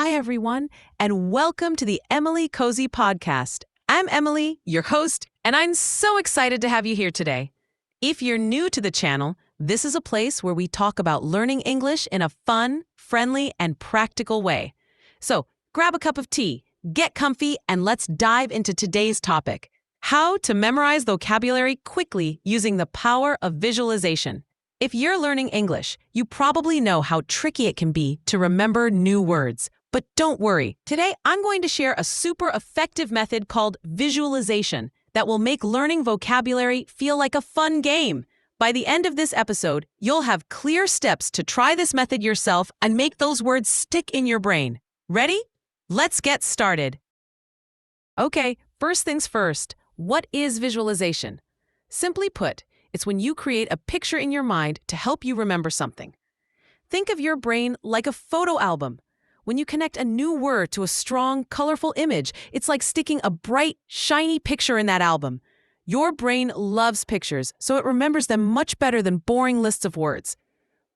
Hi, everyone, and welcome to the Emily Cozy Podcast. I'm Emily, your host, and I'm so excited to have you here today. If you're new to the channel, this is a place where we talk about learning English in a fun, friendly, and practical way. So grab a cup of tea, get comfy, and let's dive into today's topic: how to memorize vocabulary quickly using the power of visualization. If you're learning English, you probably know how tricky it can be to remember new words. But don't worry, today I'm going to share a super effective method called visualization that will make learning vocabulary feel like a fun game. By the end of this episode, you'll have clear steps to try this method yourself and make those words stick in your brain. Ready? Let's get started. Okay, first things first, what is visualization? Simply put, it's when you create a picture in your mind to help you remember something. Think of your brain like a photo album. When you connect a new word to a strong, colorful image, it's like sticking a bright, shiny picture in that album. Your brain loves pictures, so it remembers them much better than boring lists of words.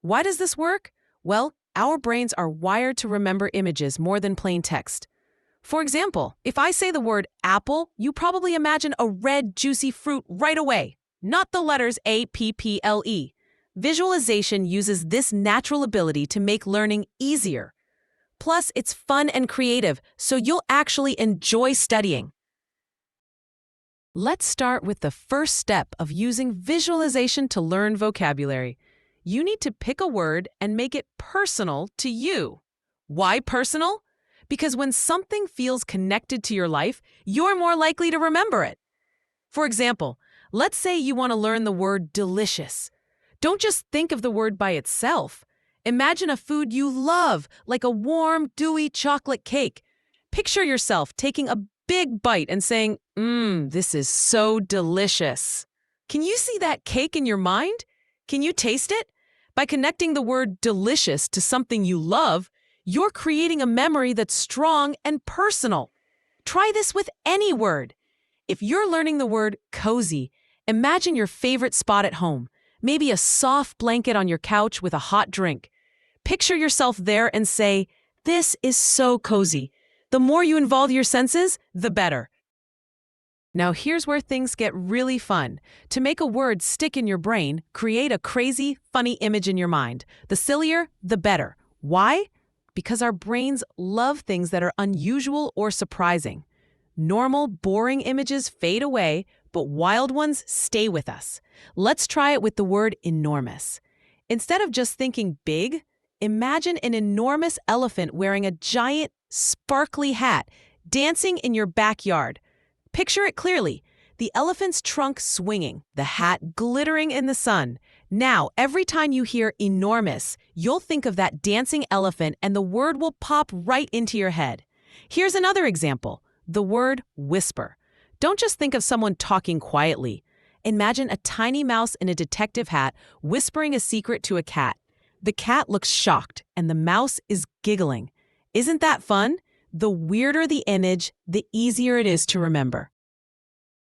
Why does this work? Well, our brains are wired to remember images more than plain text. For example, if I say the word apple, you probably imagine a red, juicy fruit right away, not the letters A-P-P-L-E. Visualization uses this natural ability to make learning easier. Plus, it's fun and creative, so you'll actually enjoy studying. Let's start with the first step of using visualization to learn vocabulary. You need to pick a word and make it personal to you. Why personal? Because when something feels connected to your life, you're more likely to remember it. For example, let's say you want to learn the word delicious. Don't just think of the word by itself. Imagine a food you love, like a warm, dewy chocolate cake. Picture yourself taking a big bite and saying, this is so delicious. Can you see that cake in your mind? Can you taste it? By connecting the word delicious to something you love, you're creating a memory that's strong and personal. Try this with any word. If you're learning the word cozy, imagine your favorite spot at home, maybe a soft blanket on your couch with a hot drink. Picture yourself there and say, "This is so cozy." The more you involve your senses, the better. Now here's where things get really fun. To make a word stick in your brain, create a crazy, funny image in your mind. The sillier, the better. Why? Because our brains love things that are unusual or surprising. Normal, boring images fade away, but wild ones stay with us. Let's try it with the word enormous. Instead of just thinking big, imagine an enormous elephant wearing a giant, sparkly hat, dancing in your backyard. Picture it clearly. The elephant's trunk swinging, the hat glittering in the sun. Now, every time you hear enormous, you'll think of that dancing elephant and the word will pop right into your head. Here's another example, the word whisper. Don't just think of someone talking quietly. Imagine a tiny mouse in a detective hat whispering a secret to a cat. The cat looks shocked and the mouse is giggling. Isn't that fun? The weirder the image, the easier it is to remember.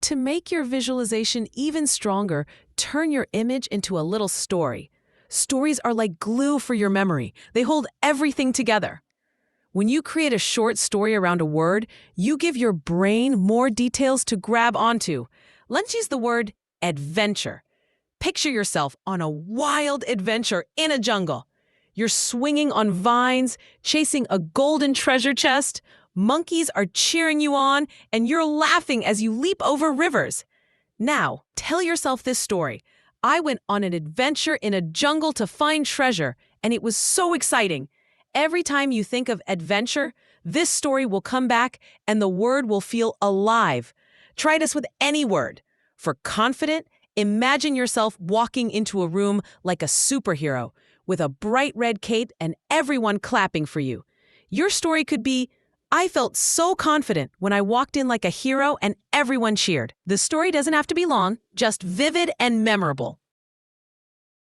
To make your visualization even stronger, turn your image into a little story. Stories are like glue for your memory. They hold everything together. When you create a short story around a word, you give your brain more details to grab onto. Let's use the word adventure. Picture yourself on a wild adventure in a jungle. You're swinging on vines, chasing a golden treasure chest. Monkeys are cheering you on, and you're laughing as you leap over rivers. Now, tell yourself this story. I went on an adventure in a jungle to find treasure, and it was so exciting. Every time you think of adventure, this story will come back, and the word will feel alive. Try this with any word. For confident, imagine yourself walking into a room like a superhero, with a bright red cape and everyone clapping for you. Your story could be, "I felt so confident when I walked in like a hero and everyone cheered." The story doesn't have to be long, just vivid and memorable.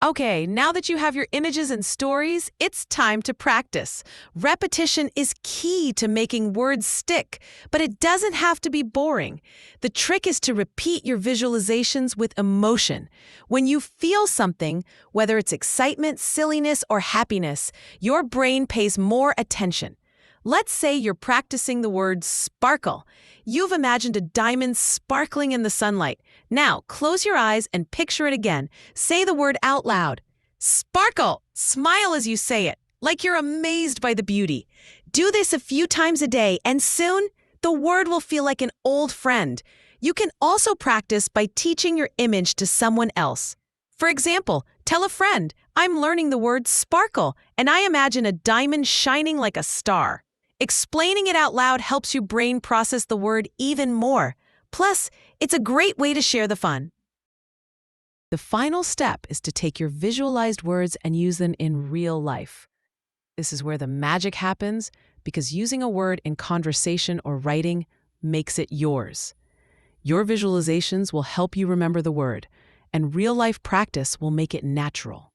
Okay, now that you have your images and stories, it's time to practice. Repetition is key to making words stick, but it doesn't have to be boring. The trick is to repeat your visualizations with emotion. When you feel something, whether it's excitement, silliness, or happiness, your brain pays more attention. Let's say you're practicing the word sparkle. You've imagined a diamond sparkling in the sunlight. Now, close your eyes and picture it again. Say the word out loud. Sparkle! Smile as you say it, like you're amazed by the beauty. Do this a few times a day, and soon, the word will feel like an old friend. You can also practice by teaching your image to someone else. For example, tell a friend, I'm learning the word sparkle, and I imagine a diamond shining like a star. Explaining it out loud helps your brain process the word even more. Plus, it's a great way to share the fun. The final step is to take your visualized words and use them in real life. This is where the magic happens because using a word in conversation or writing makes it yours. Your visualizations will help you remember the word, and real-life practice will make it natural.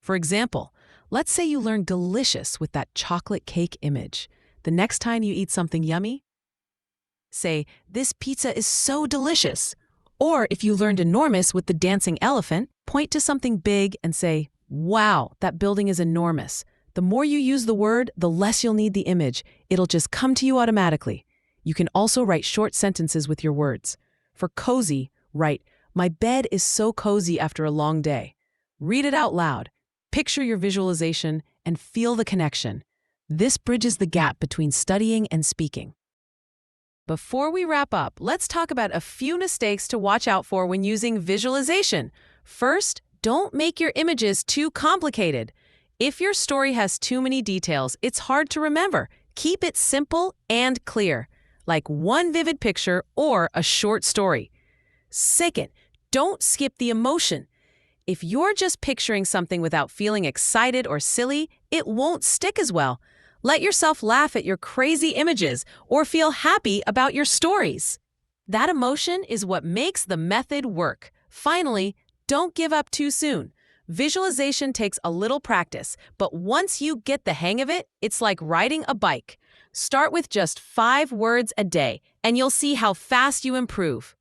For example, let's say you learn delicious with that chocolate cake image. The next time you eat something yummy, say, this pizza is so delicious. Or if you learned enormous with the dancing elephant, point to something big and say, wow, that building is enormous. The more you use the word, the less you'll need the image. It'll just come to you automatically. You can also write short sentences with your words. For cozy, write, my bed is so cozy after a long day. Read it out loud. Picture your visualization and feel the connection. This bridges the gap between studying and speaking. Before we wrap up, let's talk about a few mistakes to watch out for when using visualization. First, don't make your images too complicated. If your story has too many details, it's hard to remember. Keep it simple and clear, like one vivid picture or a short story. Second, don't skip the emotion. If you're just picturing something without feeling excited or silly, it won't stick as well. Let yourself laugh at your crazy images or feel happy about your stories. That emotion is what makes the method work. Finally, don't give up too soon. Visualization takes a little practice, but once you get the hang of it, it's like riding a bike. Start with just 5 words a day, and you'll see how fast you improve.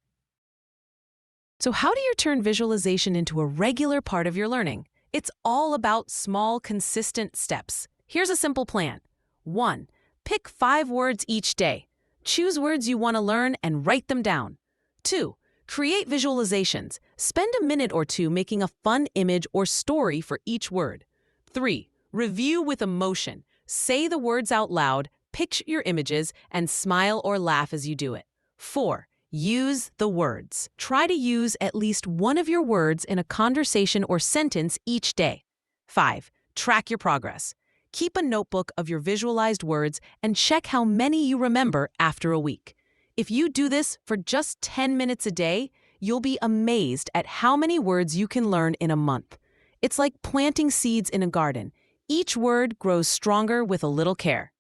So how do you turn visualization into a regular part of your learning? It's all about small, consistent steps. Here's a simple plan. 1. Pick 5 words each day. Choose words you want to learn and write them down. 2. Create visualizations. Spend a minute or two making a fun image or story for each word. 3. Review with emotion. Say the words out loud, picture your images, and smile or laugh as you do it. 4. Use the words. Try to use at least one of your words in a conversation or sentence each day. 5. Track your progress. Keep a notebook of your visualized words and check how many you remember after a week. If you do this for just 10 minutes a day, you'll be amazed at how many words you can learn in a month. It's like planting seeds in a garden. Each word grows stronger with a little care.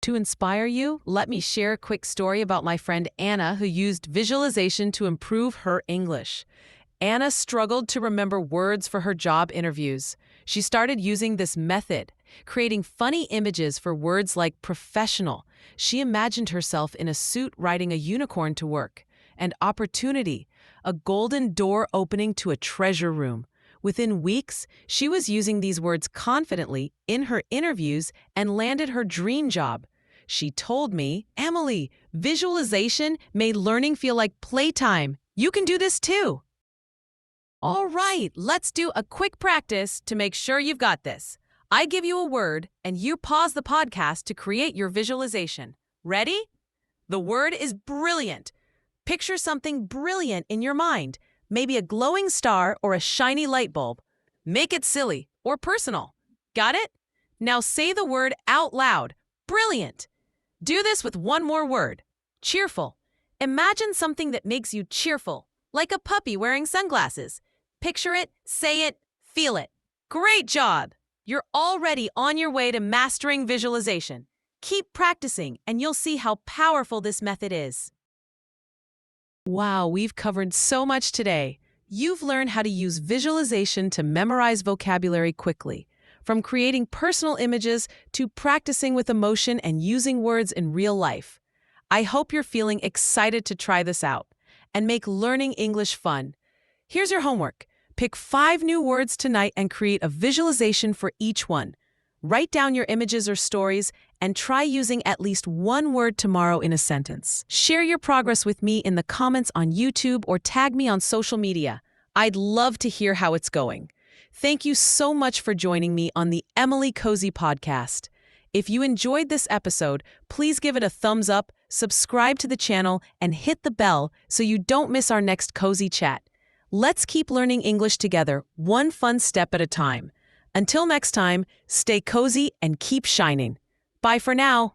To inspire you, let me share a quick story about my friend Anna, who used visualization to improve her English. Anna struggled to remember words for her job interviews. She started using this method, creating funny images for words like professional. She imagined herself in a suit riding a unicorn to work, and opportunity, a golden door opening to a treasure room. Within weeks, she was using these words confidently in her interviews and landed her dream job. She told me, Emily, visualization made learning feel like playtime. You can do this too. All right, let's do a quick practice to make sure you've got this. I give you a word, and you pause the podcast to create your visualization. Ready? The word is brilliant. Picture something brilliant in your mind, maybe a glowing star or a shiny light bulb. Make it silly or personal. Got it? Now say the word out loud. Brilliant. Do this with one more word. Cheerful. Imagine something that makes you cheerful, like a puppy wearing sunglasses. Picture it, say it, feel it. Great job! You're already on your way to mastering visualization. Keep practicing, and you'll see how powerful this method is. Wow, we've covered so much today. You've learned how to use visualization to memorize vocabulary quickly, from creating personal images to practicing with emotion and using words in real life. I hope you're feeling excited to try this out and make learning English fun. Here's your homework. Pick 5 new words tonight and create a visualization for each one. Write down your images or stories and try using at least one word tomorrow in a sentence. Share your progress with me in the comments on YouTube or tag me on social media. I'd love to hear how it's going. Thank you so much for joining me on the Emily Cozy podcast. If you enjoyed this episode, please give it a thumbs up, subscribe to the channel, and hit the bell so you don't miss our next cozy chat. Let's keep learning English together, one fun step at a time. Until next time, stay cozy and keep shining. Bye for now.